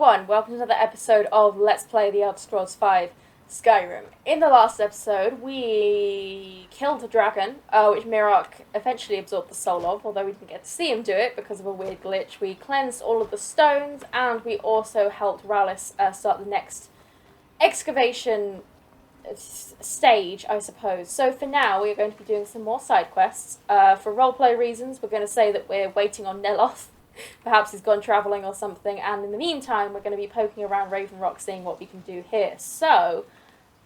everyone, welcome to another episode of Let's Play The Elder Scrolls V Skyrim. In the last episode, we killed a dragon, which Mirok eventually absorbed the soul of, although we didn't get to see him do it because of a weird glitch. We cleansed all of the stones, and we also helped Rallis start the next excavation stage, I suppose. So for now, we are going to be doing some more side quests. For roleplay reasons, we're going to say that we're waiting on Neloth. Perhaps he's gone travelling or something, and in the meantime, we're going to be poking around Raven Rock, seeing what we can do here. So,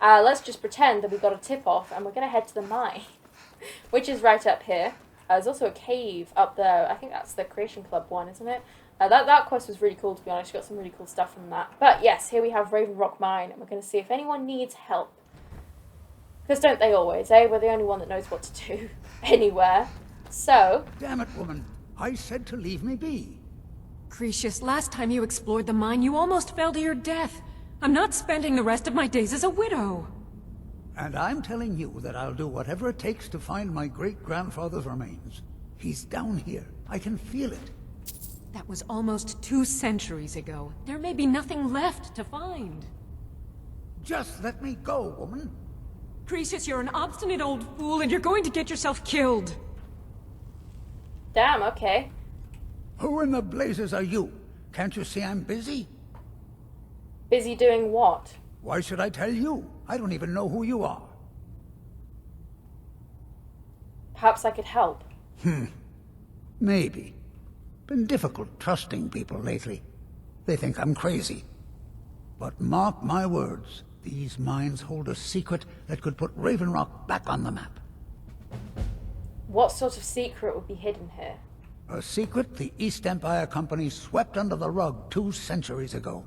let's just pretend that we got a tip-off, and we're going to head to the mine, which is right up here. There's also a cave up there. I think that's the Creation Club one, isn't it? That quest was really cool, to be honest. You got some really cool stuff from that. But yes, here we have Raven Rock Mine, and we're going to see if anyone needs help. Because don't they always, eh? We're the only one that knows what to do anywhere. So... Damn it, woman. I said to leave me be. Cretius, last time you explored the mine, you almost fell to your death. I'm not spending the rest of my days as a widow. And I'm telling you that I'll do whatever it takes to find my great-grandfather's remains. He's down here. I can feel it. That was almost 2 centuries ago. There may be nothing left to find. Just let me go, woman. Cretius, you're an obstinate old fool, and you're going to get yourself killed. Damn, okay. Who in the blazes are you? Can't you see I'm busy? Busy doing what? Why should I tell you? I don't even know who you are. Perhaps I could help. Maybe. Been difficult trusting people lately. They think I'm crazy. But mark my words, these mines hold a secret that could put Raven Rock back on the map. What sort of secret would be hidden here? A secret the East Empire Company swept under the rug 2 centuries ago.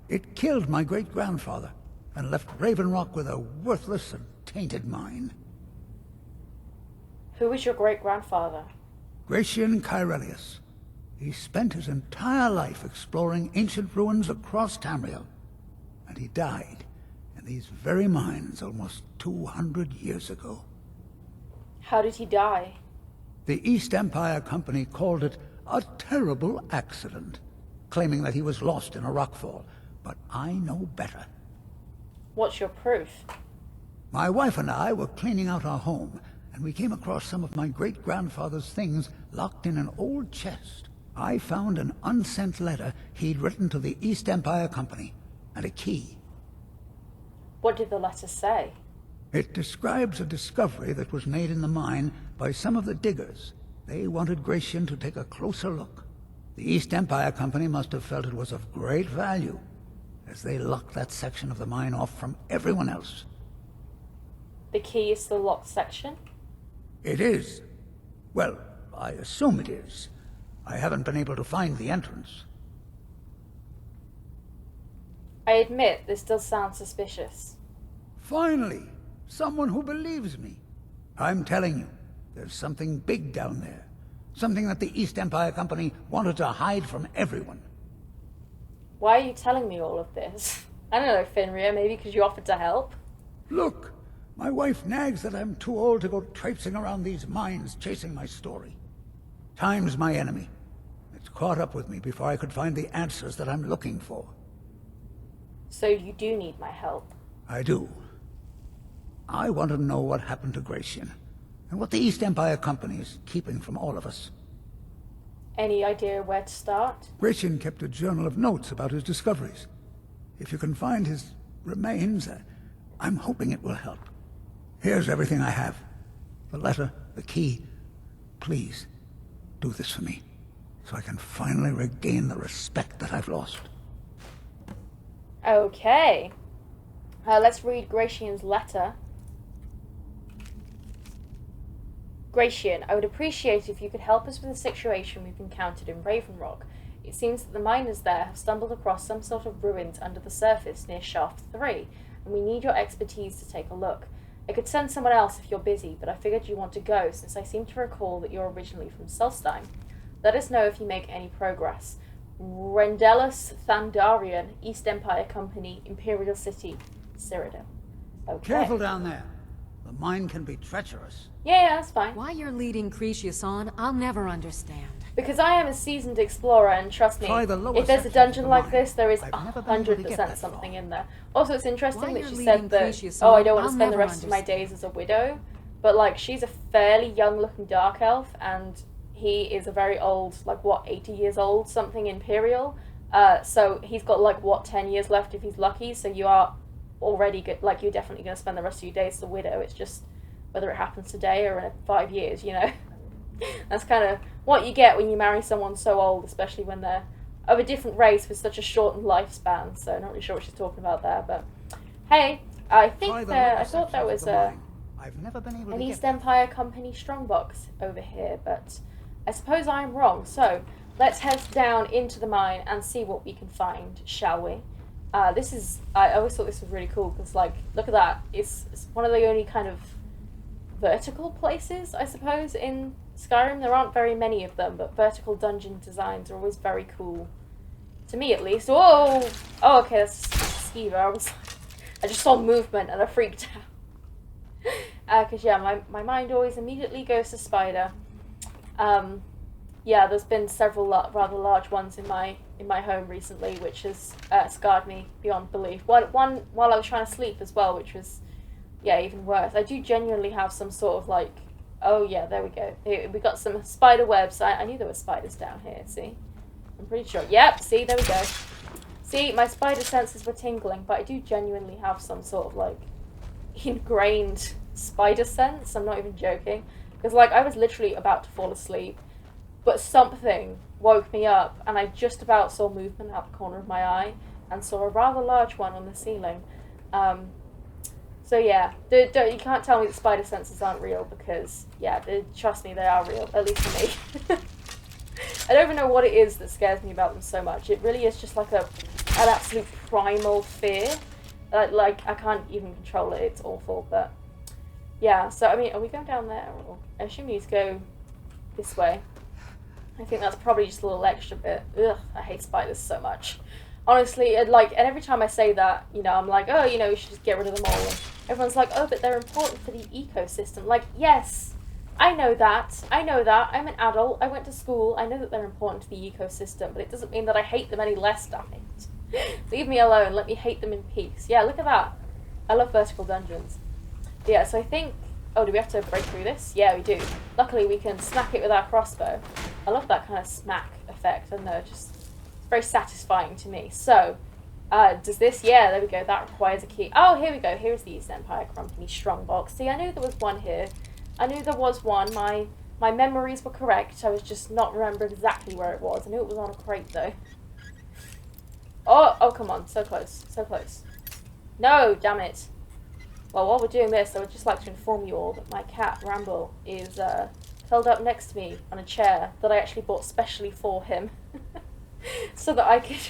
It killed my great-grandfather and left Raven Rock with a worthless and tainted mine. Who was your great-grandfather? Gratian Kyrelius. He spent his entire life exploring ancient ruins across Tamriel. And he died in these very mines almost 200 years ago. How did he die? The East Empire Company called it a terrible accident, claiming that he was lost in a rockfall. But I know better. What's your proof? My wife and I were cleaning out our home, and we came across some of my great-grandfather's things locked in an old chest. I found an unsent letter he'd written to the East Empire Company, and a key. What did the letter say? It describes a discovery that was made in the mine by some of the diggers. They wanted Gratian to take a closer look. The East Empire Company must have felt it was of great value, as they locked that section of the mine off from everyone else. The key is the locked section? It is. Well, I assume it is. I haven't been able to find the entrance. I admit, this does sound suspicious. Finally! Someone who believes me. I'm telling you, there's something big down there. Something that the East Empire Company wanted to hide from everyone. Why are you telling me all of this? I don't know, Finria, maybe because you offered to help? Look, my wife nags that I'm too old to go traipsing around these mines chasing my story. Time's my enemy. It's caught up with me before I could find the answers that I'm looking for. So you do need my help? I do. I want to know what happened to Gratian, and what the East Empire Company is keeping from all of us. Any idea where to start? Gratian kept a journal of notes about his discoveries. If you can find his remains, I'm hoping it will help. Here's everything I have. The letter, the key. Please, do this for me, so I can finally regain the respect that I've lost. Okay. Let's read Gratian's letter. Gratian, I would appreciate if you could help us with the situation we've encountered in Raven Rock. It seems that the miners there have stumbled across some sort of ruins under the surface near Shaft 3, and we need your expertise to take a look. I could send someone else if you're busy, but I figured you want to go, since I seem to recall that you're originally from Solstheim. Let us know if you make any progress. Rendelis Thandarian, East Empire Company, Imperial City, Cyrodiil. Okay. Careful down there. The mine can be treacherous. Yeah, that's fine. Why you're leading Cretius on, I'll never understand. Because I am a seasoned explorer, and trust me, Try the lower if there's a sections dungeon of the like mine. this, there is I've never been able to get 100% that something far. in there. Also, it's interesting Why that you're she leading said that, Cretius oh, I on, don't want I'll to spend the never rest of my understand. days as a widow. But, like, she's a fairly young-looking dark elf, and he is a very old, like, what, 80 years old, something Imperial. So he's got, like, what, 10 years left if he's lucky, so you are already good, like, you're definitely going to spend the rest of your days as a widow. It's just whether it happens today or in 5 years, you know. That's kind of what you get when you marry someone so old, especially when they're of a different race with such a shortened lifespan. So not really sure what she's talking about there, but hey, I think I thought there was I've never been able an to East get Empire Company strongbox over here, but I suppose I'm wrong. So let's head down into the mine and see what we can find, shall we? This is, I always thought this was really cool because, like, look at that. It's one of the only kind of vertical places, I suppose, in Skyrim. There aren't very many of them, but vertical dungeon designs are always very cool. To me, at least. Whoa! Oh, okay, that's Skiva. I just saw movement and I freaked out. Because, yeah, my mind always immediately goes to Spider. Yeah, there's been several rather large ones in my home recently, which has scarred me beyond belief. One while I was trying to sleep as well, which was, yeah, even worse. I do genuinely have some sort of, like, oh yeah, there we go. We got some spider webs. I knew there were spiders down here, see? I'm pretty sure. Yep, see, there we go. See, my spider senses were tingling, but I do genuinely have some sort of, like, ingrained spider sense. I'm not even joking. Because, like, I was literally about to fall asleep, but something woke me up, and I just about saw movement out the corner of my eye, and saw a rather large one on the ceiling. So yeah, you can't tell me that spider senses aren't real, because, yeah, trust me, they are real, at least for me. I don't even know what it is that scares me about them so much. It really is just like an absolute primal fear. Like, I can't even control it, it's awful, but yeah, so, I mean, are we going down there? Or I assume you need to go this way. I think that's probably just a little extra bit. Ugh, I hate spiders so much. Honestly, and every time I say that, you know, I'm like, oh, you know, we should just get rid of them all. And everyone's like, oh, but they're important for the ecosystem. Like, yes, I know that. I'm an adult. I went to school. I know that they're important to the ecosystem, but it doesn't mean that I hate them any less, damn it. Leave me alone. Let me hate them in peace. Yeah, look at that. I love vertical dungeons. Yeah, so I think... Oh, do we have to break through this? Yeah, we do. Luckily, we can smack it with our crossbow. I love that kind of smack effect. I don't know, just... It's very satisfying to me. So, does this... Yeah, there we go. That requires a key. Oh, here we go. Here's the East Empire Company strongbox. See, I knew there was one here. I knew there was one. My memories were correct. I was just not remembering exactly where it was. I knew it was on a crate, though. Oh, come on. So close. So close. No, damn it. Well, while we're doing this, I would just like to inform you all that my cat, Ramble, is curled up next to me on a chair that I actually bought specially for him. So that I could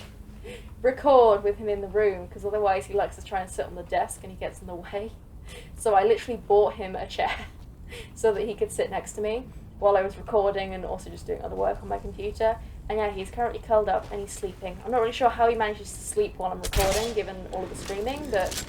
record with him in the room, because otherwise he likes to try and sit on the desk and he gets in the way. So I literally bought him a chair so that he could sit next to me while I was recording and also just doing other work on my computer. And yeah, he's currently curled up and he's sleeping. I'm not really sure how he manages to sleep while I'm recording, given all of the screaming, but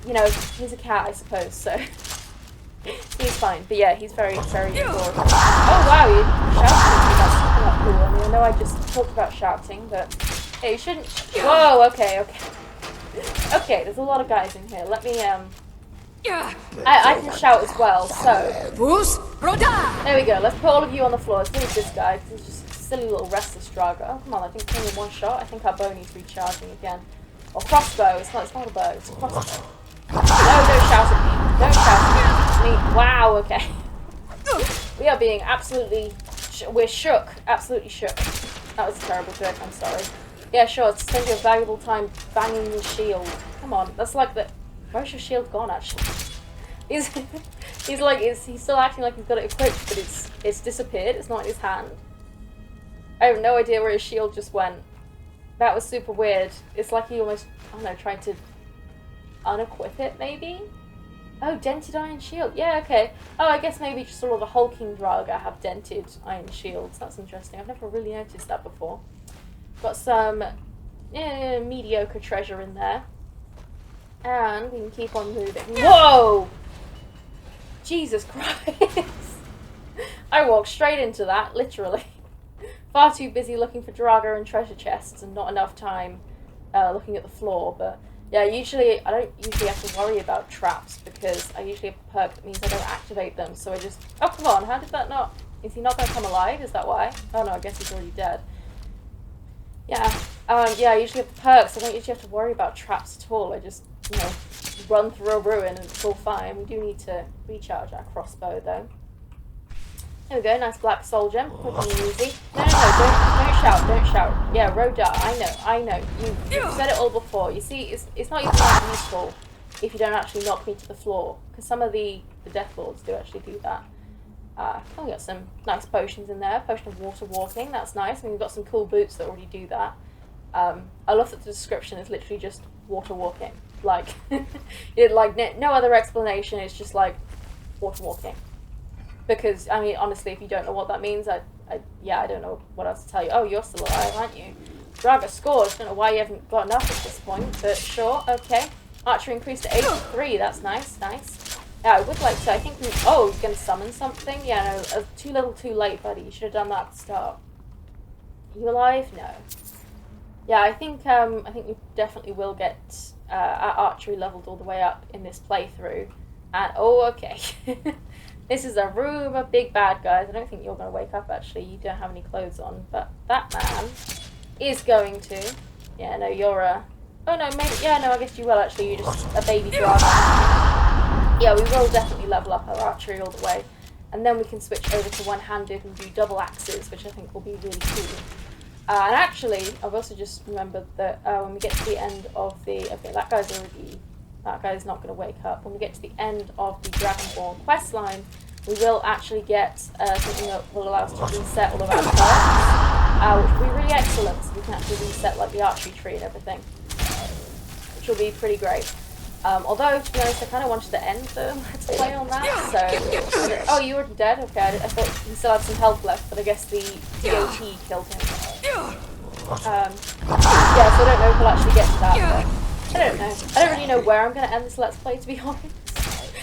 you know, he's a cat, I suppose, so he's fine. But yeah, he's very, very adorable. Oh wow, you shouted at me, that's not cool. I mean, I know I just talked about shouting, but hey, you shouldn't... Whoa, okay. Okay, there's a lot of guys in here. Let me, I can shout as well, so... There we go, let's put all of you on the floor. Let's leave this guy, because he's just a silly little restless Drago. Oh, come on, I think it's only one shot. I think our bow needs recharging again. Or crossbow, it's not a bow, it's a crossbow. No, don't shout at me. Don't shout at me. Wow, okay. We are being absolutely... we're shook. Absolutely shook. That was a terrible joke, I'm sorry. Yeah, sure, it's spend your valuable time banging your shield. Come on, that's like the... Where's your shield gone, actually? He's still acting like he's got it equipped, but it's disappeared. It's not in his hand. I have no idea where his shield just went. That was super weird. It's like he almost, I don't know, tried to unequip it, maybe? Oh, dented iron shield. Yeah, okay. Oh, I guess maybe just all of the hulking Draga have dented iron shields. That's interesting. I've never really noticed that before. Got some mediocre treasure in there. And we can keep on moving. Whoa! Jesus Christ. I walked straight into that, literally. Far too busy looking for Draga and treasure chests and not enough time looking at the floor. But yeah, I don't usually have to worry about traps because I usually have a perk that means I don't activate them. So I just... Oh, come on, how did that not... Is he not going to come alive? Is that why? Oh no, I guess he's already dead. Yeah, yeah, I usually have the perks. I don't usually have to worry about traps at all. I just, you know, run through a ruin and it's all fine. We do need to recharge our crossbow though. There we go, nice black soul gem, quick and easy. No, don't shout. Yeah, Rhoda, I know. You've said it all before. You see, it's not even that useful if you don't actually knock me to the floor, because some of the Death Lords do actually do that. Oh, we got some nice potions in there. Potion of water walking, that's nice. I mean, we've got some cool boots that already do that. I love that the description is literally just water walking. Like, no other explanation, it's just like water walking. Because, I mean, honestly, if you don't know what that means, I don't know what else to tell you. Oh, you're still alive, aren't you? Draga scores. Don't know why you haven't got enough at this point, but sure, okay. Archery increased to 83. That's nice. Yeah, I would like to. I think oh, he's going to summon something? Yeah, no, too little too late, buddy. You should have done that at the start. Are you alive? No. Yeah, I think we definitely will get our archery leveled all the way up in this playthrough. And, oh, okay. This is a room of big bad guys. I don't think you're going to wake up, actually. You don't have any clothes on. But that man is going to. Yeah, no, you're a... Oh, no, maybe... Yeah, no, I guess you will, actually. You're just a baby dragon. Yeah, we will definitely level up our archery all the way. And then we can switch over to one-handed and do double axes, which I think will be really cool. And actually, I've also just remembered that when we get to the end of the... Okay, that guy's not going to wake up. When we get to the end of the Dragonborn questline, we will actually get something that will allow us to reset all of our perks, which will be really excellent. So we can actually reset like the archery tree and everything, which will be pretty great. Although, to be honest, I kind of wanted to end the Let's Play on that, so... Oh, you were dead? Okay, I thought he still had some health left, but I guess the DOT killed him. Yeah, so I don't know if we'll actually get to that, but... I don't know. I don't really know where I'm going to end this Let's Play, to be honest.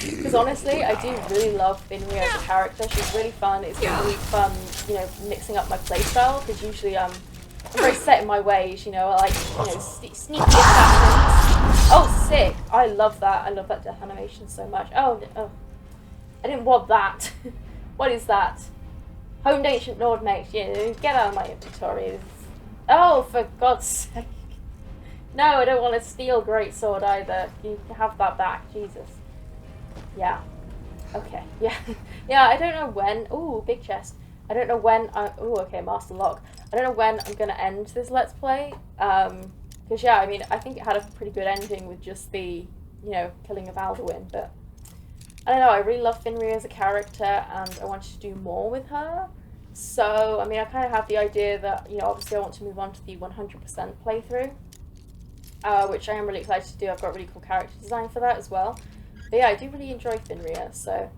Because honestly, I do really love Finria as a character. She's really fun. It's been really fun, you know, mixing up my playstyle. Because usually I'm very set in my ways, you know. I like, you know, sneaky assassins. Oh, sick. I love that. I love that death animation so much. Oh. I didn't want that. What is that? Honed Ancient Nord Mage. Yeah, get out of my inventory. Oh, for God's sake. No, I don't want to steal Greatsword either. You can have that back, Jesus. Yeah. Okay, yeah. Yeah, I don't know when... Ooh, big chest. I don't know when Ooh, okay, Master Lock. I don't know when I'm going to end this Let's Play. Because, yeah, I mean, I think it had a pretty good ending with just the, you know, killing of Alduin, but... I don't know, I really love Finria as a character, and I wanted to do more with her. So, I mean, I kind of have the idea that, you know, obviously I want to move on to the 100% playthrough. Which I am really excited to do. I've got really cool character design for that as well. But yeah, I do really enjoy Finria, so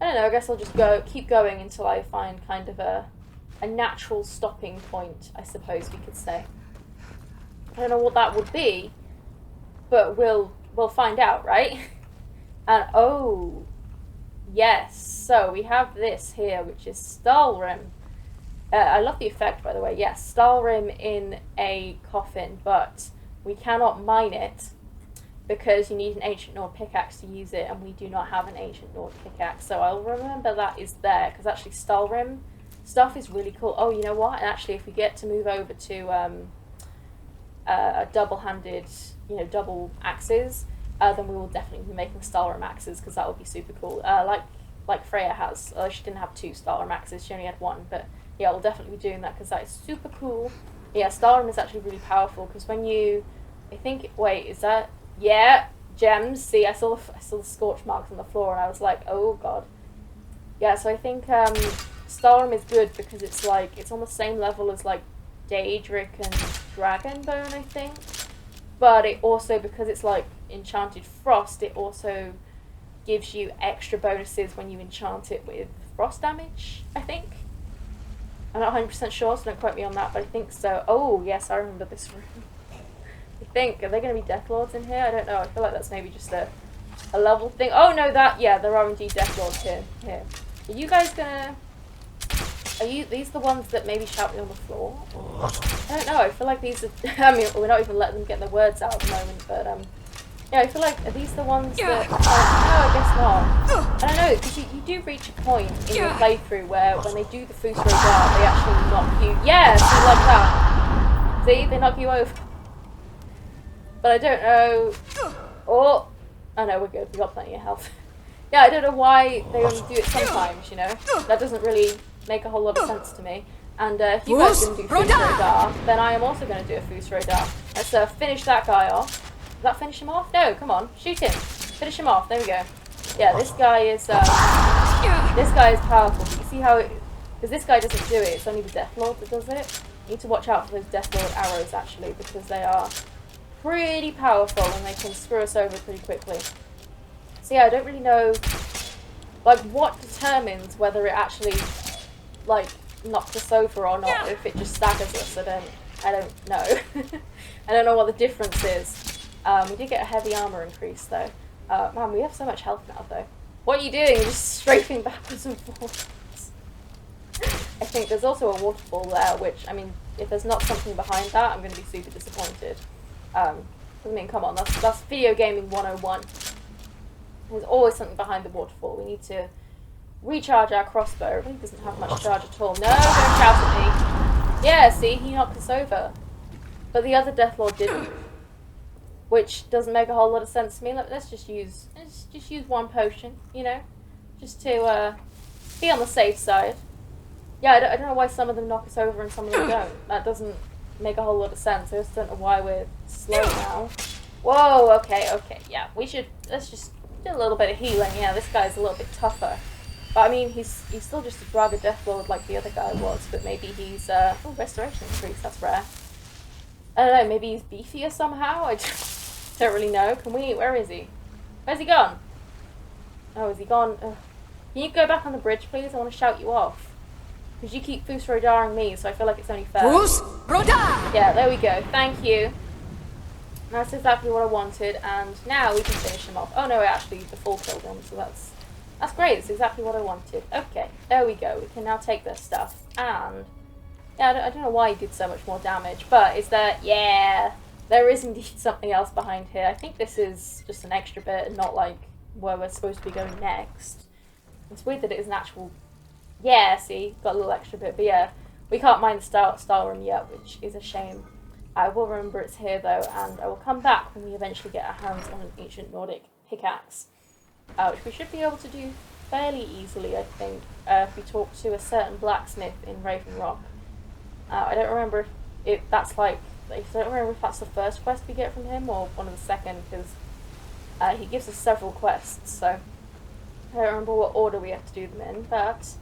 I don't know, I guess I'll just keep going until I find kind of a natural stopping point, I suppose we could say. I don't know what that would be, but we'll find out, right? And oh, yes, so we have this here, which is Stalrim. I love the effect, by the way. Yes, Stalrim in a coffin, but we cannot mine it because you need an Ancient Nord pickaxe to use it, and we do not have an Ancient Nord pickaxe. So I'll remember that is there, because actually Stalrim stuff is really cool. Oh, you know what? And actually, if we get to move over to a double-handed, you know, double axes, then we will definitely be making Stalrim axes, because that would be super cool. Like Freya has. She didn't have 2 Stalrim axes, she only had 1, but yeah, we'll definitely be doing that, because that is super cool. Yeah, Stalrim is actually really powerful, because when you... I think... Wait, is that... Yeah, gems. See, I saw the scorch marks on the floor, and I was like, oh god. Yeah, so I think Stalrim is good, because it's like... It's on the same level as, like, Daedric and Dragonbone, I think. But it also, because it's, like, Enchanted Frost, it also gives you extra bonuses when you enchant it with frost damage, I think. I'm not 100% sure, so don't quote me on that, but I think so. Oh, yes, I remember this room. I think, are there going to be Death Lords in here? I don't know. I feel like that's maybe just a a level thing. Oh no, yeah, there are indeed Death Lords here. Here. Are you guys gonna... Are these the ones that maybe shout me on the floor? I don't know, I feel like these are... I mean, we're not even letting them get their words out at the moment, but, yeah, I feel like, are these the ones that... no, I guess not. I don't know, because you do reach a point in your playthrough where when they do the Fusro Dart, they actually knock you... Yeah, see, like that. See, they knock you over. But I don't know... Oh no, we're good, we got plenty of health. Yeah, I don't know why they only do it sometimes, you know? That doesn't really make a whole lot of sense to me. And if you guys are going to do Fusro Dart, then I am also going to do a Fusro Dart. Let's finish that guy off. Does that finish him off? No, come on, shoot him. Finish him off, there we go. Yeah, this guy is powerful. You see how because this guy doesn't do it, it's only the Death Lord that does it. You need to watch out for those Death Lord arrows, actually, because they are pretty powerful and they can screw us over pretty quickly. So yeah, I don't really know, like, what determines whether it actually, like, knocks us over or not, if it just staggers us. I don't know. I don't know what the difference is. We did get a heavy armor increase, though. Man, we have so much health now, though. What are you doing? You're just strafing backwards and forwards. I think there's also a waterfall there, which, I mean, if there's not something behind that, I'm going to be super disappointed. I mean, come on, that's video gaming 101. There's always something behind the waterfall. We need to recharge our crossbow. It really doesn't have much charge at all. No, don't shout at me. Yeah, see, he knocked us over. But the other Death Lord didn't. Which doesn't make a whole lot of sense to me. Let's just use one potion, you know? Just to be on the safe side. Yeah, I don't know why some of them knock us over and some of them don't. That doesn't make a whole lot of sense. I just don't know why we're slow now. Whoa, okay, yeah. Let's just do a little bit of healing. Yeah, this guy's a little bit tougher. But I mean, he's still just a Braga Death Lord like the other guy was, but maybe he's, oh, restoration increase, that's rare. I don't know, maybe he's beefier somehow? I don't really know. Where is he? Where's he gone? Oh, is he gone? Ugh. Can you go back on the bridge, please? I want to shout you off. Because you keep Fusro-daring me, so I feel like it's only fair. Fusro-dar! Yeah, there we go. Thank you. That's exactly what I wanted, and now we can finish him off. Oh no, actually, the full killed him, so that's great. It's exactly what I wanted. Okay, there we go. We can now take this stuff, and yeah, I don't know why he did so much more damage, but is there? Yeah, there is indeed something else behind here. I think this is just an extra bit, and not like where we're supposed to be going next. It's weird that it is an actual. Yeah, see, got a little extra bit, but yeah, we can't mine the star room yet, which is a shame. I will remember it's here though, and I will come back when we eventually get our hands on an ancient Nordic pickaxe, which we should be able to do fairly easily, I think, if we talk to a certain blacksmith in Raven Rock. I don't remember if that's like, I don't remember if that's the first quest we get from him or one of the second, because he gives us several quests, so I don't remember what order we have to do them in, but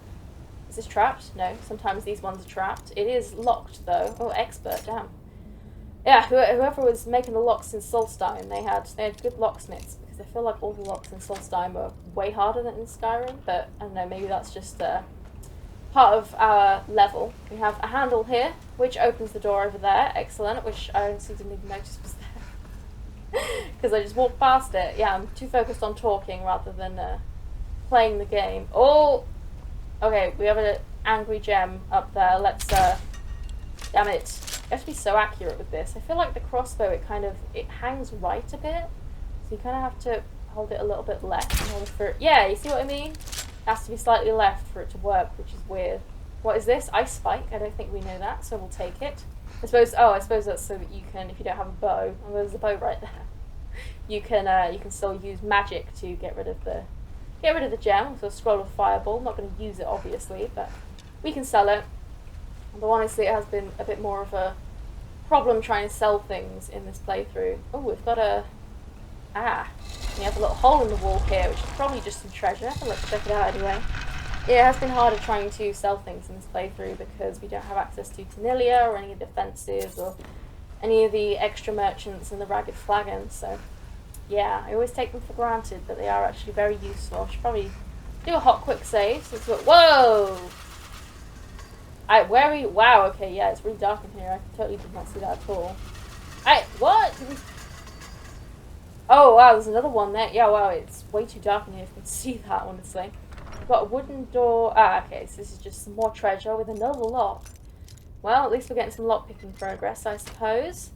is this trapped? No, sometimes these ones are trapped. It is locked though. Oh, expert, damn. Yeah, whoever was making the locks in Solstheim, they had good locksmiths, because I feel like all the locks in Solstheim are way harder than in Skyrim, but I don't know, maybe that's just part of our level. We have a handle here, which opens the door over there, excellent, which I honestly didn't even notice was there, because I just walked past it. Yeah, I'm too focused on talking rather than playing the game. Oh! Okay, we have an angry gem up there, let's, damn it. You have to be so accurate with this. I feel like the crossbow, it hangs right a bit. So you kind of have to hold it a little bit left in order for it. Yeah, you see what I mean? It has to be slightly left for it to work, which is weird. What is this? Ice spike. I don't think we know that, so we'll take it. I suppose that's so that you can, if you don't have a bow, oh, there's a bow right there. You can still use magic to get rid of the gem. So a scroll of fireball. Not going to use it obviously, but we can sell it. Although honestly it has been a bit more of a problem trying to sell things in this playthrough. Oh, we've got we have a little hole in the wall here, which is probably just some treasure. Let's check it out anyway. Yeah, it has been harder trying to sell things in this playthrough because we don't have access to Tanilia or any of the fences or any of the extra merchants and the ragged flagons, so yeah, I always take them for granted, but they are actually very useful. I should probably do a hot quick save. So whoa! Wow, okay, yeah, it's really dark in here. I totally did not see that at all. What? Oh, wow, there's another one there. Yeah, wow, it's way too dark in here if you can see that, honestly. We've got a wooden door. Ah, okay, so this is just some more treasure with another lock. Well, at least we're getting some lockpicking progress, I suppose.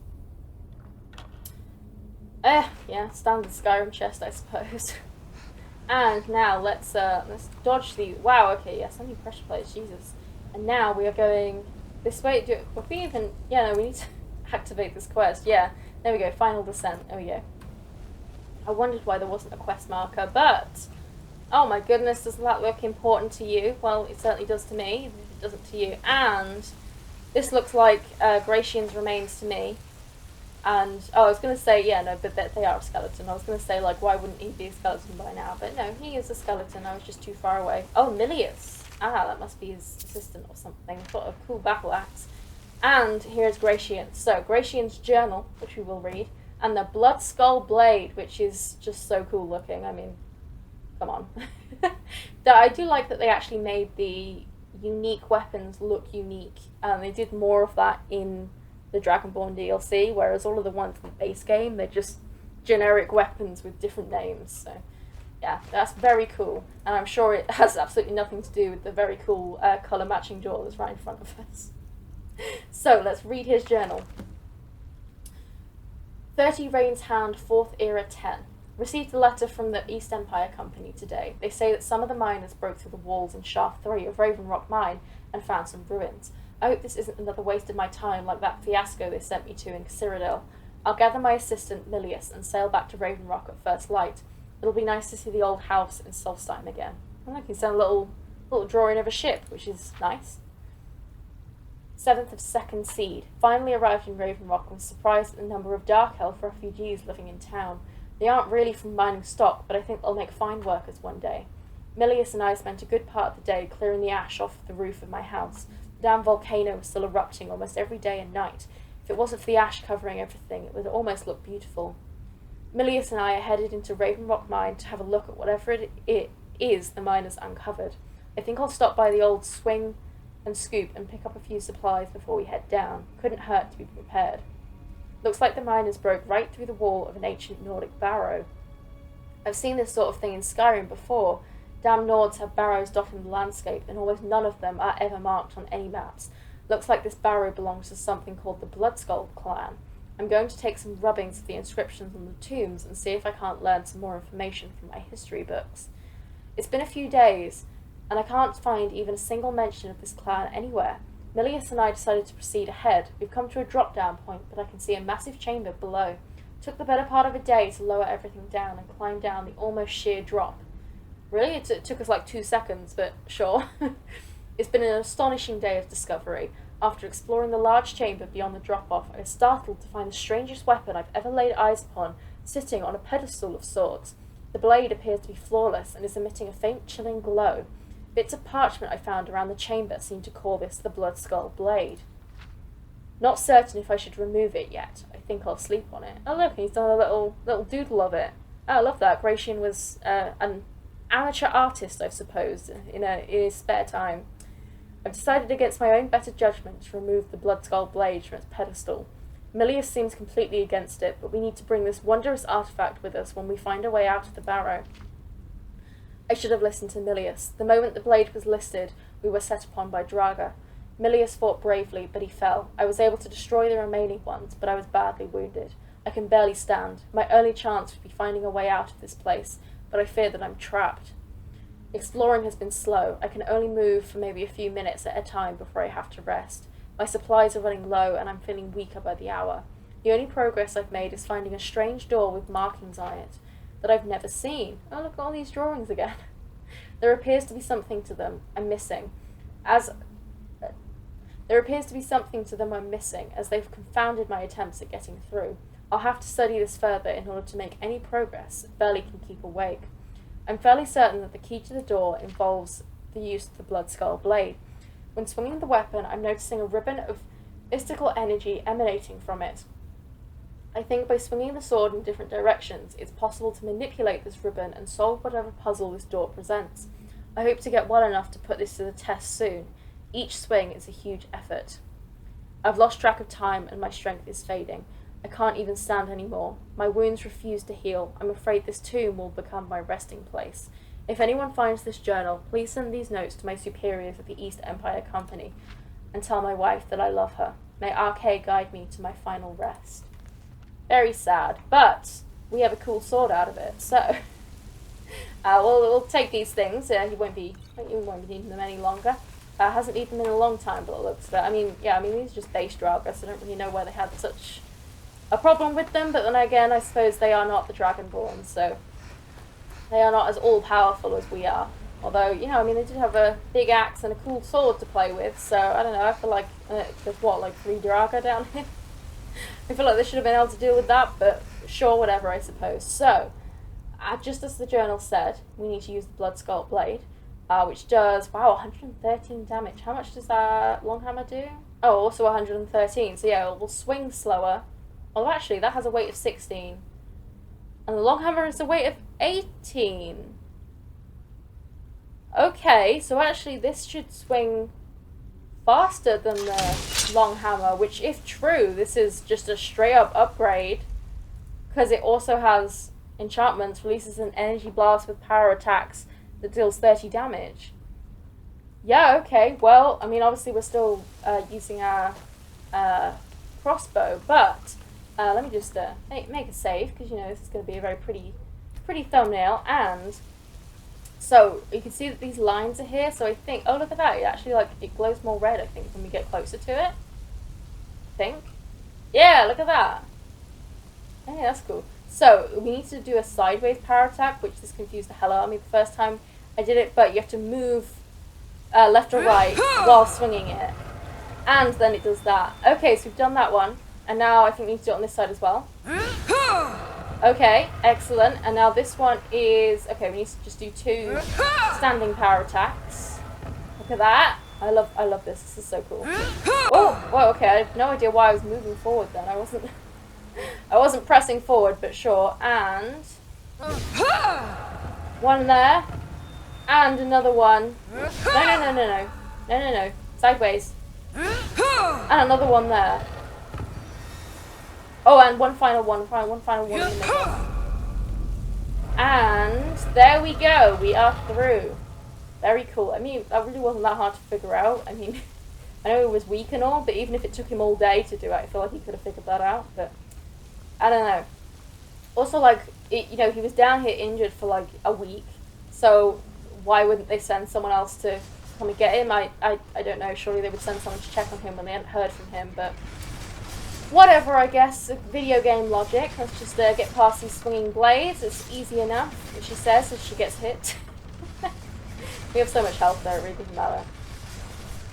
Yeah, standard Skyrim chest, I suppose. And now let's dodge the. Wow, okay, yeah, so many pressure plates, Jesus. And now we are going this way. Would we even? Yeah, no, we need to activate this quest. Yeah, there we go. Final descent. There we go. I wondered why there wasn't a quest marker, but oh my goodness, doesn't that look important to you? Well, it certainly does to me. It doesn't to you. And this looks like Gratian's remains to me. And, oh, I was going to say, yeah, no, but they are a skeleton. I was going to say, like, why wouldn't he be a skeleton by now? But no, he is a skeleton. I was just too far away. Oh, Milius. Ah, that must be his assistant or something. Got a cool battle axe. And here's Gratian. So, Gratian's journal, which we will read, and the Blood Skull Blade, which is just so cool looking. I mean, come on. I do like that they actually made the unique weapons look unique. They did more of that in the Dragonborn DLC, whereas all of the ones in the base game, they're just generic weapons with different names. So, yeah, that's very cool. And I'm sure it has absolutely nothing to do with the very cool colour matching door that's right in front of us. So, let's read his journal. 30 Rains Hound, 4th Era 10. Received a letter from the East Empire Company today. They say that some of the miners broke through the walls in Shaft 3 of Raven Rock Mine and found some ruins. I hope this isn't another waste of my time like that fiasco they sent me to in Cyrodiil. I'll gather my assistant, Milius, and sail back to Raven Rock at first light. It'll be nice to see the old house in Solstheim again. I can send a little drawing of a ship, which is nice. 7th of 2nd Seed. Finally arrived in Raven Rock and was surprised at the number of Dark Elf refugees living in town. They aren't really from mining stock, but I think they'll make fine workers one day. Milius and I spent a good part of the day clearing the ash off the roof of my house. The damn volcano was still erupting almost every day and night. If it wasn't for the ash covering everything, it would almost look beautiful. Milius and I are headed into Raven Rock Mine to have a look at whatever it is the miners uncovered. I think I'll stop by the old swing and scoop and pick up a few supplies before we head down. Couldn't hurt to be prepared. Looks like the miners broke right through the wall of an ancient Nordic barrow. I've seen this sort of thing in Skyrim before. Damn Nords have barrows dotting the landscape, and almost none of them are ever marked on any maps. Looks like this barrow belongs to something called the Bloodskull clan. I'm going to take some rubbings of the inscriptions on the tombs and see if I can't learn some more information from my history books. It's been a few days, and I can't find even a single mention of this clan anywhere. Milius and I decided to proceed ahead. We've come to a drop-down point, but I can see a massive chamber below. Took the better part of a day to lower everything down and climb down the almost sheer drop. Really? It took us like 2 seconds, but sure. It's been an astonishing day of discovery. After exploring the large chamber beyond the drop-off, I was startled to find the strangest weapon I've ever laid eyes upon, sitting on a pedestal of sorts. The blade appears to be flawless and is emitting a faint chilling glow. Bits of parchment I found around the chamber seem to call this the Bloodskull blade. Not certain if I should remove it yet. I think I'll sleep on it. Oh look, he's done a little doodle of it. Oh, I love that. Gratian was an amateur artist, I suppose, in his spare time. I've decided against my own better judgment to remove the Bloodskull blade from its pedestal. Milius seems completely against it, but we need to bring this wondrous artifact with us when we find a way out of the barrow. I should have listened to Milius. The moment the blade was listed, we were set upon by Draga. Milius fought bravely, but he fell. I was able to destroy the remaining ones, but I was badly wounded. I can barely stand. My only chance would be finding a way out of this place, but I fear that I'm trapped. Exploring has been slow. I can only move for maybe a few minutes at a time before I have to rest. My supplies are running low, and I'm feeling weaker by the hour. The only progress I've made is finding a strange door with markings on it that I've never seen. Oh, look at all these drawings again. There appears to be something to them I'm missing, as they've confounded my attempts at getting through. I'll have to study this further in order to make any progress if Burley can keep awake. I'm fairly certain that the key to the door involves the use of the Bloodskull blade. When swinging the weapon, I'm noticing a ribbon of mystical energy emanating from it. I think by swinging the sword in different directions, it's possible to manipulate this ribbon and solve whatever puzzle this door presents. I hope to get well enough to put this to the test soon. Each swing is a huge effort. I've lost track of time and my strength is fading. I can't even stand anymore. My wounds refuse to heal. I'm afraid this tomb will become my resting place. If anyone finds this journal, please send these notes to my superiors at the East Empire Company and tell my wife that I love her. May RK guide me to my final rest. Very sad, but we have a cool sword out of it, so we'll take these things. He won't be needing them any longer. Hasn't eaten them in a long time, but it looks. But these are just base Draugr, so I don't really know why they had such a problem with them. But then again, I suppose they are not the Dragonborn, so they are not as all-powerful as we are. Although, they did have a big axe and a cool sword to play with, so I don't know, I feel like there's 3 Draugr down here? I feel like they should have been able to deal with that, but sure, whatever, I suppose. So, just as the journal said, we need to use the Blood Skull Blade, which does, 113 damage. How much does that Longhammer do? Oh, also 113, so yeah, it will swing slower. Although actually, that has a weight of 16. And the Longhammer is a weight of 18. Okay, so actually this should swing faster than the Longhammer, which if true, this is just a straight up upgrade. Because it also has enchantments, releases an energy blast with power attacks that deals 30 damage. Yeah, okay, well, obviously we're still using our crossbow, but let me just make a save, because, this is going to be a very pretty thumbnail, and so you can see that these lines are here, so I think, oh, look at that, it actually, it glows more red, I think, when we get closer to it. I think. Yeah, look at that. Yeah, that's cool. So, we need to do a sideways power attack, which this confused the hell out of me the first time I did it, but you have to move left or right while swinging it. And then it does that. Okay, so we've done that one. And now I think we need to do it on this side as well. Okay, excellent. And now this one is... Okay, we need to just do 2 standing power attacks. Look at that. I love this. This is so cool. Oh, well, okay. I have no idea why I was moving forward then. I wasn't pressing forward, but sure. And... one there. And another one. No. Sideways. And another one there. Oh, and one final one in the middle. And there we go. We are through. Very cool. That really wasn't that hard to figure out. I know it was weak and all, but even if it took him all day to do it, I feel like he could have figured that out. But I don't know. Also, he was down here injured for a week, so why wouldn't they send someone else to come and get him? I don't know. Surely they would send someone to check on him when they hadn't heard from him, but whatever, I guess. Video game logic. Let's just get past these swinging blades. It's easy enough, as she says, if she gets hit. We have so much health there, it really doesn't matter.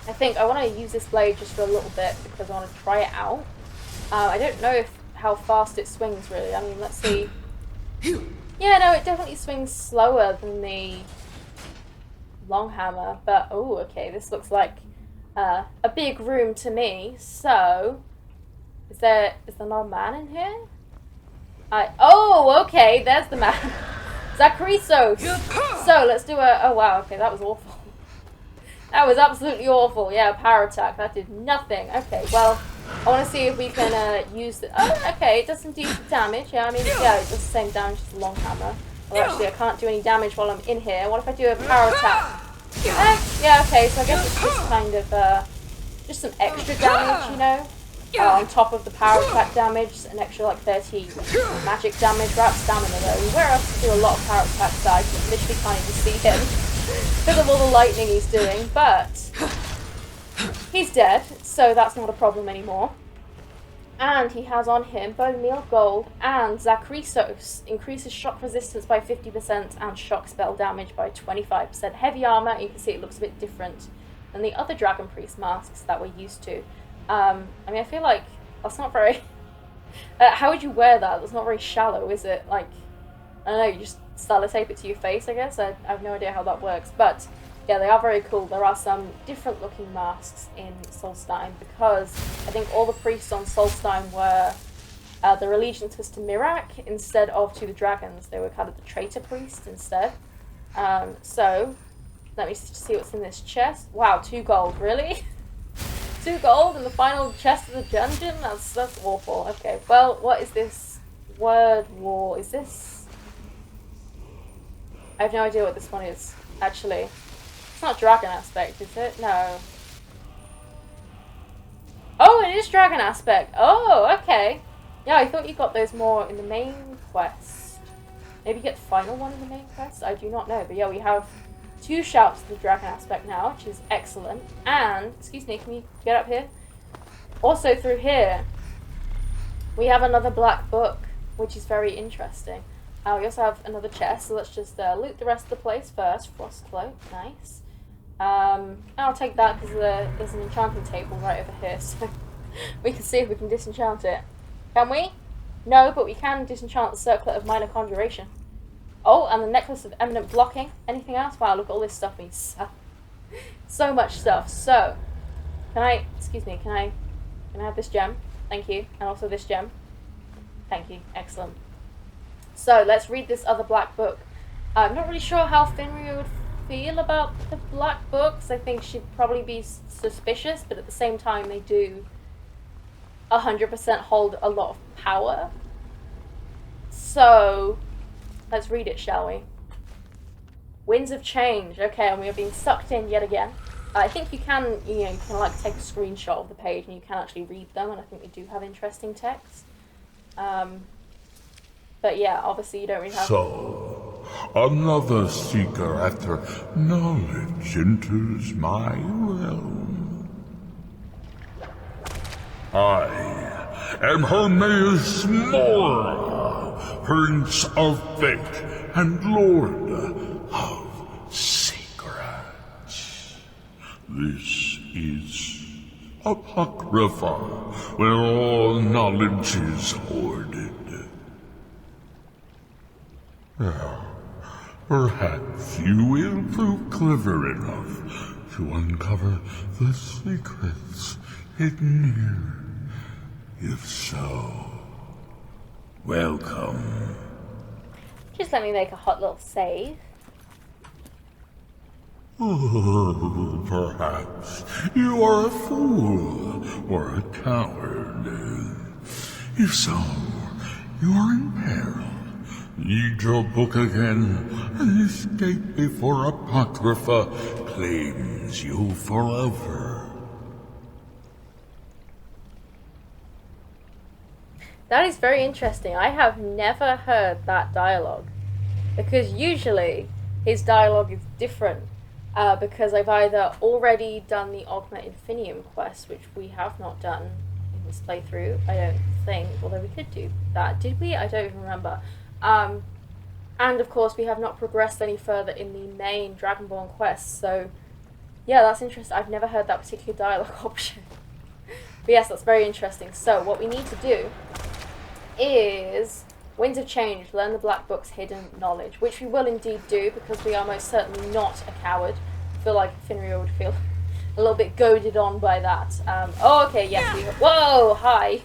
I think I want to use this blade just for a little bit because I want to try it out. I don't know how fast it swings, really. Let's see. Yeah, no, it definitely swings slower than the Longhammer, but, oh, okay, this looks like a big room to me, so... Is there not a man in here? Oh, okay, there's the man. Zakrisos! So, let's do oh wow, okay, that was awful. That was absolutely awful. Yeah, power attack, that did nothing. Okay, well, I want to see if we can use the... Oh, okay, it does some decent damage. Yeah, yeah, it does the same damage as the Longhammer. Well, actually, I can't do any damage while I'm in here. What if I do a power attack? Yeah, okay, so I guess it's just kind of, just some extra damage, on top of the power attack damage, an extra 30 magic damage. We're out of stamina though. We're able to do a lot of power attacks that I literally can't even see him because of all the lightning he's doing, but he's dead, so that's not a problem anymore. And he has on him Bone Meal Gold and Zakrisos. Increases shock resistance by 50% and shock spell damage by 25%. Heavy armor, you can see it looks a bit different than the other Dragon Priest masks that we're used to. I feel like that's not very... how would you wear that? That's not very shallow, is it? I don't know, you just sellotape it to your face, I guess? I have no idea how that works, but yeah, they are very cool. There are some different looking masks in Solstheim because I think all the priests on Solstheim were... their allegiance was to Mirak instead of to the dragons. They were kind of the traitor priest instead. So, let me see what's in this chest. Wow, 2 gold, really? 2 gold in the final chest of the dungeon? That's awful. Okay, well, what is this word wall? Is this... I have no idea what this one is, actually. It's not dragon aspect, is it? No. Oh, it is dragon aspect. Oh, okay. Yeah, I thought you got those more in the main quest. Maybe you get the final one in the main quest? I do not know. But yeah, we have 2 shouts to the dragon aspect now, which is excellent. And, excuse me, can you get up here? Also through here, we have another black book, which is very interesting. We also have another chest, so let's just loot the rest of the place first. Frost cloak, nice. I'll take that because there's an enchanting table right over here, so we can see if we can disenchant it. Can we? No, but we can disenchant the circlet of minor conjuration. Oh, and the necklace of eminent blocking. Anything else? Wow, look at all this stuff we sell. So much stuff. So, can I have this gem? Thank you. And also this gem. Thank you. Excellent. So, let's read this other black book. I'm not really sure how Finria would feel about the black books. I think she'd probably be suspicious, but at the same time they do 100% hold a lot of power. So, let's read it, shall we? Winds of Change. Okay, and we are being sucked in yet again. I think you can like take a screenshot of the page and you can actually read them, and I think they do have interesting text. But yeah, obviously you don't really have... So, another seeker after knowledge enters my realm. I am Hermaeus Mora, Prince of Fate and Lord of Secrets. This is Apocrypha, where all knowledge is hoarded. Perhaps you will prove clever enough to uncover the secrets hidden here. If so, welcome. Just let me make a hot little save. Oh, perhaps you are a fool or a coward. If so, you are in peril. Read your book again and escape before Apocrypha claims you forever. That is very interesting. I have never heard that dialogue. Because usually his dialogue is different. Because I've either already done the Augment Infinium quest, which we have not done in this playthrough, I don't think. Although we could do that. Did we? I don't even remember. And of course we have not progressed any further in the main Dragonborn quest, so yeah, that's interesting. I've never heard that particular dialogue option. But yes, that's very interesting. So what we need to do is Winds of Change, learn the Black Book's hidden knowledge, which we will indeed do because we are most certainly not a coward. I feel like Finria would feel a little bit goaded on by that. Oh, okay, yes, we... Whoa, hi!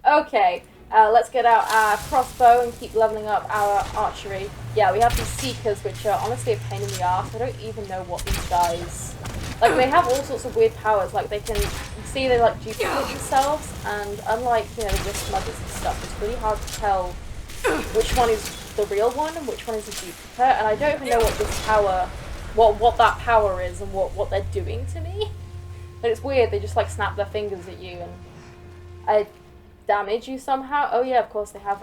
Okay. Let's get out our crossbow and keep leveling up our archery. Yeah, we have these seekers, which are honestly a pain in the arse. I don't even know what these guys... Like, they have all sorts of weird powers. Like, they can... You see, they, like, duplicate themselves. And unlike, the wrist muggers and stuff, it's really hard to tell which one is the real one and which one is a duplicate. And I don't even know what this power... What that power is and what they're doing to me. But it's weird. They just, like, snap their fingers at you and... damage you somehow. Oh yeah, of course they have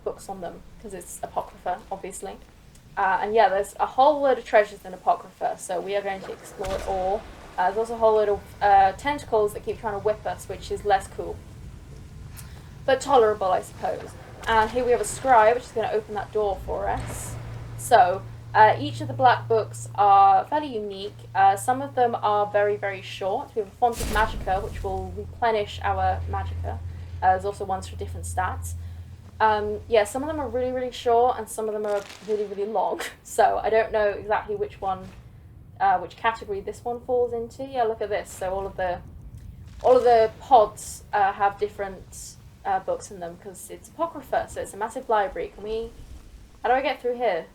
books on them because it's Apocrypha, obviously. And yeah, there's a whole load of treasures in Apocrypha, so we are going to explore it all. There's also a whole load of tentacles that keep trying to whip us, which is less cool, but tolerable, I suppose. And here we have a scribe, which is going to open that door for us. So each of the black books are fairly unique. Some of them are very, very short. We have a Font of Magicka, which will replenish our Magicka. There's also ones for different stats. Yeah, some of them are really, really short, and some of them are really, really long. So I don't know exactly which one, which category this one falls into. Yeah, look at this. So all of the pods have different books in them because it's Apocrypha, so it's a massive library. Can we? How do I get through here?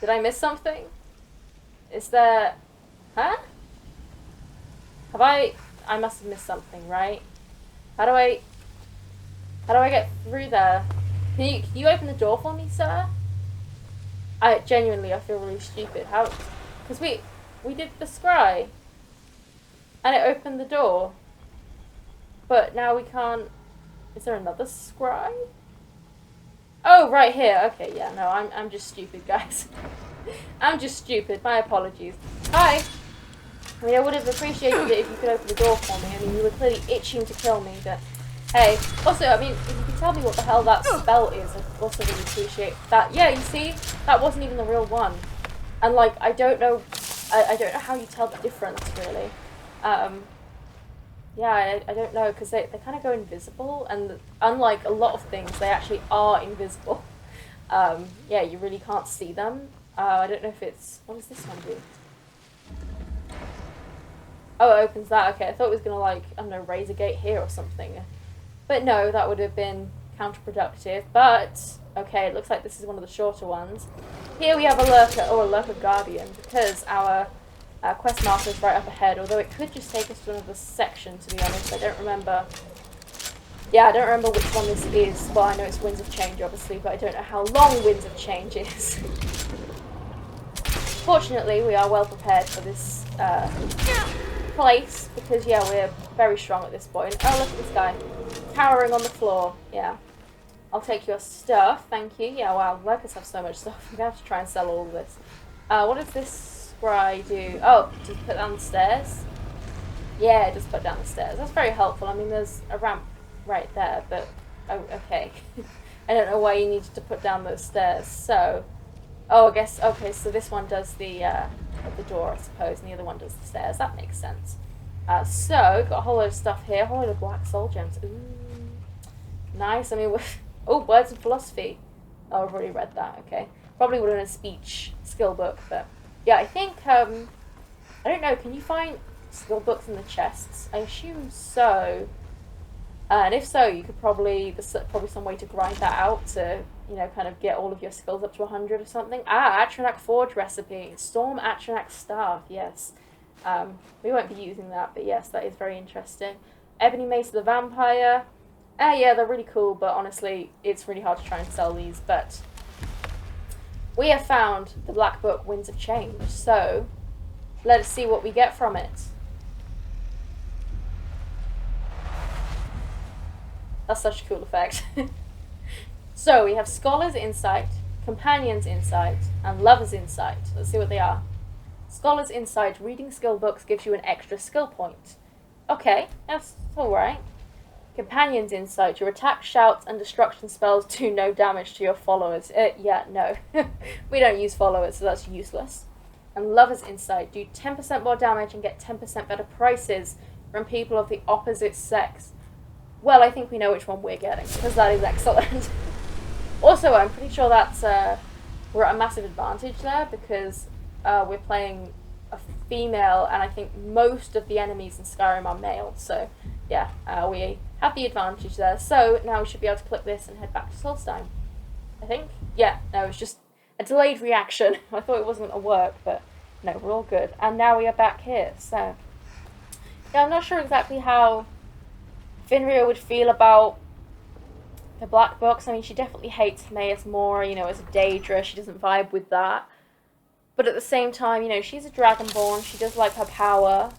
Did I miss something? Is there? Huh? Have I must have missed something, right? How do I get through there? Can you open the door for me, sir? I feel really stupid. How? Because we did the scry. And it opened the door. But now we can't... Is there another scry? Oh, right here. Okay, yeah, no, I'm just stupid, guys. I'm just stupid. My apologies. Hi! I mean, I would have appreciated it if you could open the door for me. I mean, you were clearly itching to kill me, but... Hey. Also, I mean, if you can tell me what the hell that spell is, I'd also really appreciate that. Yeah, you see? That wasn't even the real one. And, like, I don't know... I don't know how you tell the difference, really. Yeah, I don't know, because they kind of go invisible, and unlike a lot of things, they actually are invisible. Yeah, you really can't see them. I don't know if it's... What does this one do? Oh, it opens that. Okay, I thought it was going to, like, I don't know, raise a gate here or something. But no, that would have been counterproductive. But, okay, it looks like this is one of the shorter ones. Here we have a lurker, or a lurker guardian, because our quest marker is right up ahead, although it could just take us to another section, to be honest. I don't remember. Yeah, I don't remember which one this is. Well, I know it's Winds of Change, obviously, but I don't know how long Winds of Change is. Fortunately, we are well prepared for this place, because, yeah, we're very strong at this point. Oh, look at this guy. Cowering on the floor. Yeah. I'll take your stuff, thank you. Yeah, wow, lurkers have so much stuff. I'm going to have to try and sell all of this. What does this scry do? Oh, just put down the stairs? Yeah, just put down the stairs. That's very helpful. I mean, there's a ramp right there, but... Oh, okay. I don't know why you needed to put down those stairs. So... Oh, I guess... Okay, so this one does the door, I suppose, and the other one does the stairs. That makes sense. So, got a whole load of stuff here. A whole load of black soul gems. Ooh. Nice. I mean, oh, words of philosophy. Oh, I've already read that. Okay. Probably would have been a speech skill book, but... Yeah, I think, I don't know, can you find skill books in the chests? I assume so. And if so, you could probably... There's probably some way to grind that out to, you know, kind of get all of your skills up to 100 or something. Ah, Atronak Forge recipe. Storm Atronak Staff, yes. We won't be using that, but yes, that is very interesting. Ebony Mace of the Vampire. Yeah, they're really cool, but honestly, it's really hard to try and sell these, but... We have found the Black Book, Winds of Change, so let us see what we get from it. That's such a cool effect. So, we have Scholar's Insight, Companion's Insight, and Lover's Insight. Let's see what they are. Scholar's Insight, reading skill books gives you an extra skill point. Okay, that's alright. Companion's Insight, your attack, shouts, and destruction spells do no damage to your followers. Yeah, no. We don't use followers, so that's useless. And Lover's Insight, do 10% more damage and get 10% better prices from people of the opposite sex. Well, I think we know which one we're getting, because that is excellent. Also, I'm pretty sure that's, we're at a massive advantage there, because we're playing a female, and I think most of the enemies in Skyrim are male, so yeah, we have the advantage there. So now we should be able to click this and head back to Solstein, I think. Yeah, no, it's just a delayed reaction. I thought it wasn't going to work, but no, we're all good. And now we are back here, so... Yeah, I'm not sure exactly how Finria would feel about the Black Books. I mean, she definitely hates Maes more, you know, as a Daedra. She doesn't vibe with that. But at the same time, you know, she's a Dragonborn. She does like her power.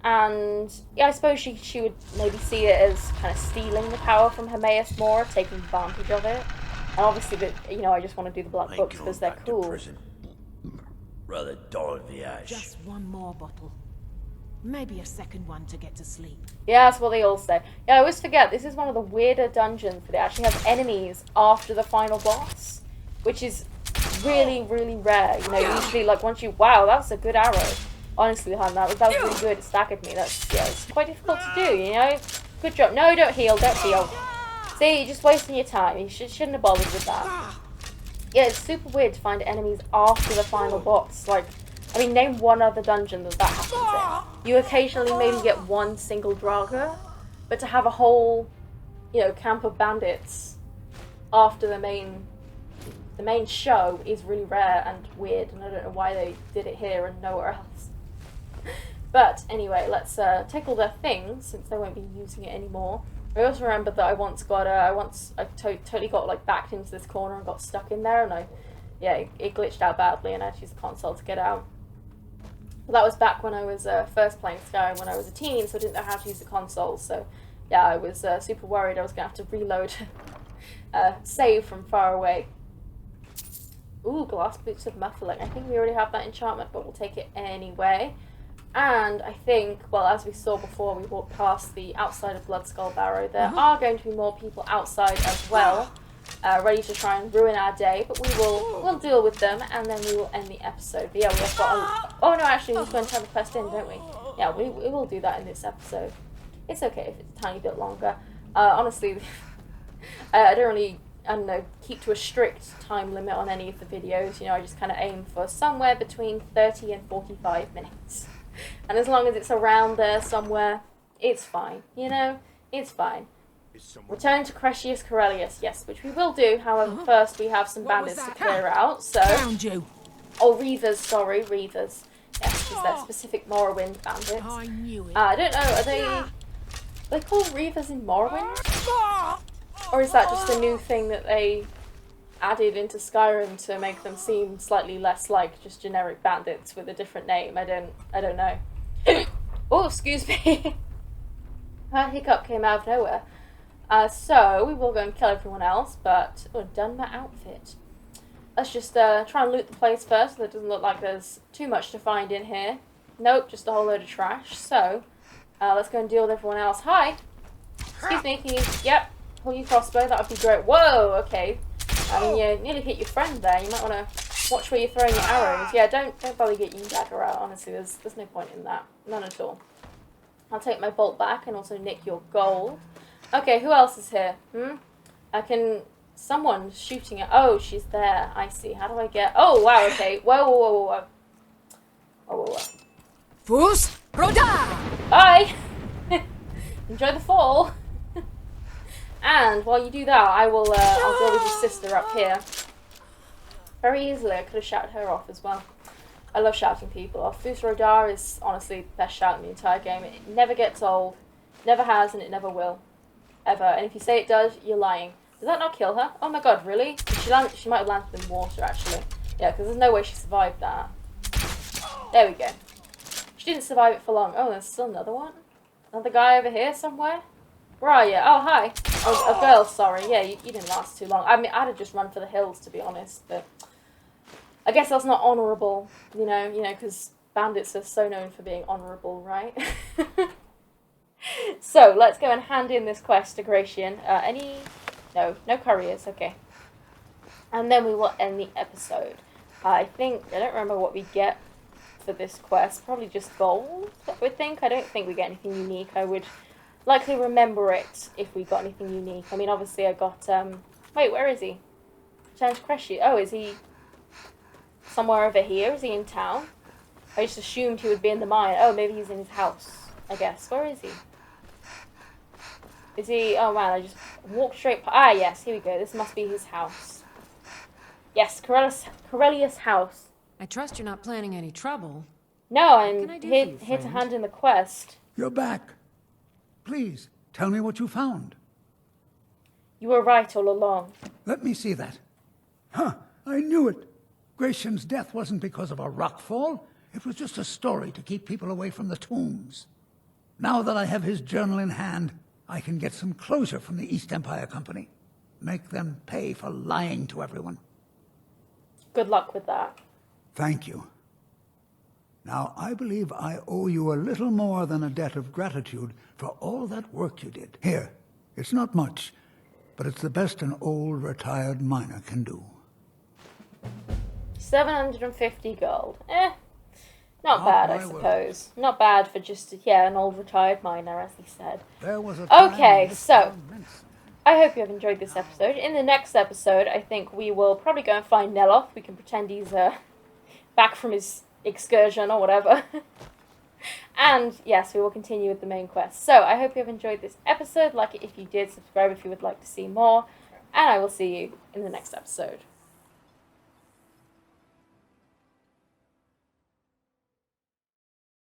And, yeah, I suppose she would maybe see it as kind of stealing the power from Hermaeus more, taking advantage of it. And obviously, you know, I just want to do the Black Books because they're cool. Rather dull voyage. Just one more bottle. Maybe a second one to get to sleep. Yeah, that's what they all say. Yeah, I always forget, this is one of the weirder dungeons, but they actually have enemies after the final boss, which is really, really rare. You know, usually, like, once you... Wow, that's a good arrow. Honestly, hon, that was really good. It staggered me. That's, yeah, it's quite difficult to do, you know? Good job. No, don't heal, don't heal. See, you're just wasting your time. You shouldn't have bothered with that. Yeah, it's super weird to find enemies after the final boss. Like, I mean, name one other dungeon that happens in. You occasionally maybe get one single Draga, but to have a whole, you know, camp of bandits after the main show is really rare and weird, and I don't know why they did it here and nowhere else. But anyway, let's take all their things since they won't be using it anymore. I also remember that I once got totally got like backed into this corner and got stuck in there, and it glitched out badly, and I had to use the console to get out. But that was back when I was first playing Skyrim when I was a teen, so I didn't know how to use the console. So yeah, I was super worried I was gonna have to reload, save from far away. Ooh, glass boots of muffling. I think we already have that enchantment, but we'll take it anyway. And I think, well, as we saw before, we walked past the outside of Bloodskull Barrow. There are going to be more people outside as well, ready to try and ruin our day. But we'll deal with them, and then we will end the episode. But yeah, we have got. Oh no, actually, we're going to turn the quest in, don't we? Yeah, we will do that in this episode. It's okay if it's a tiny bit longer. Honestly, I don't know, keep to a strict time limit on any of the videos. You know, I just kind of aim for somewhere between 30 and 45 minutes. And as long as it's around there somewhere, it's fine. You know, it's fine. Return to Crescius Corellius, yes, which we will do. However, first we have some bandits to clear out. So, Found you. Oh, Reavers, sorry, Reavers. Yes, because they're specific Morrowind bandits. I knew it. I don't know, are they called Reavers in Morrowind? Or is that just a new thing that they added into Skyrim to make them seem slightly less like just generic bandits with a different name? I don't know. Oh, excuse me. That hiccup came out of nowhere. So we will go and kill everyone else, but done my outfit. Let's just try and loot the place first. So it doesn't look like there's too much to find in here. Nope, just a whole load of trash. So let's go and deal with everyone else. Hi. Excuse me, can you... Yep. Pull your crossbow, that would be great. Whoa, okay. I mean, you nearly hit your friend there. You might want to watch where you're throwing your arrows. Yeah, don't bother get your dagger out, honestly. There's no point in that. None at all. I'll take my bolt back and also nick your gold. Okay, who else is here? Someone's shooting at... Oh, she's there. I see. How do I get... Oh, wow, okay. Whoa. Whoa. Fus Roda! Bye! Enjoy the fall. And while you do that, I'll deal with your sister up here. Very easily. I could have shouted her off as well. I love shouting people off. Fus Rodar is honestly the best shout in the entire game. It never gets old. Never has, and it never will. Ever. And if you say it does, you're lying. Does that not kill her? Oh my god, really? She might have landed in water, actually. Yeah, because there's no way she survived that. There we go. She didn't survive it for long. Oh, there's still another one? Another guy over here somewhere? Where are you? Oh, hi. Oh, a girl, sorry. Yeah, you didn't last too long. I mean, I'd have just run for the hills, to be honest, but I guess that's not honourable, you know, because bandits are so known for being honourable, right? So, let's go and hand in this quest to Gratian. No couriers, okay. And then we will end the episode. I don't remember what we get for this quest. Probably just gold, I would think. I don't think we get anything unique. I would likely remember it if we got anything unique. I mean, obviously I got, wait, where is he? Return to Crescius. Oh, is he somewhere over here? Is he in town? I just assumed he would be in the mine. Oh, maybe he's in his house, I guess. Where is he? Is he... Oh, man, I just walked straight... Ah, yes, here we go. This must be his house. Yes, Corellius' house. I trust you're not planning any trouble. No, I'm I do here for you, to friend? hand in the quest. You're back. Please, tell me what you found. You were right all along. Let me see that. Huh, I knew it. Gratian's death wasn't because of a rockfall. It was just a story to keep people away from the tombs. Now that I have his journal in hand, I can get some closure from the East Empire Company. Make them pay for lying to everyone. Good luck with that. Thank you. Now, I believe I owe you a little more than a debt of gratitude for all that work you did. Here, it's not much, but it's the best an old retired miner can do. 750 gold. Not bad, I my word. suppose. Not bad for just, an old retired miner, as he said. There was a time Okay, when this so, town meant something. I hope you have enjoyed this episode. In the next episode, I think we will probably go and find Neloth. We can pretend he's back from his excursion or whatever. And, yes, we will continue with the main quest. So, I hope you have enjoyed this episode. Like it if you did. Subscribe if you would like to see more. And I will see you in the next episode.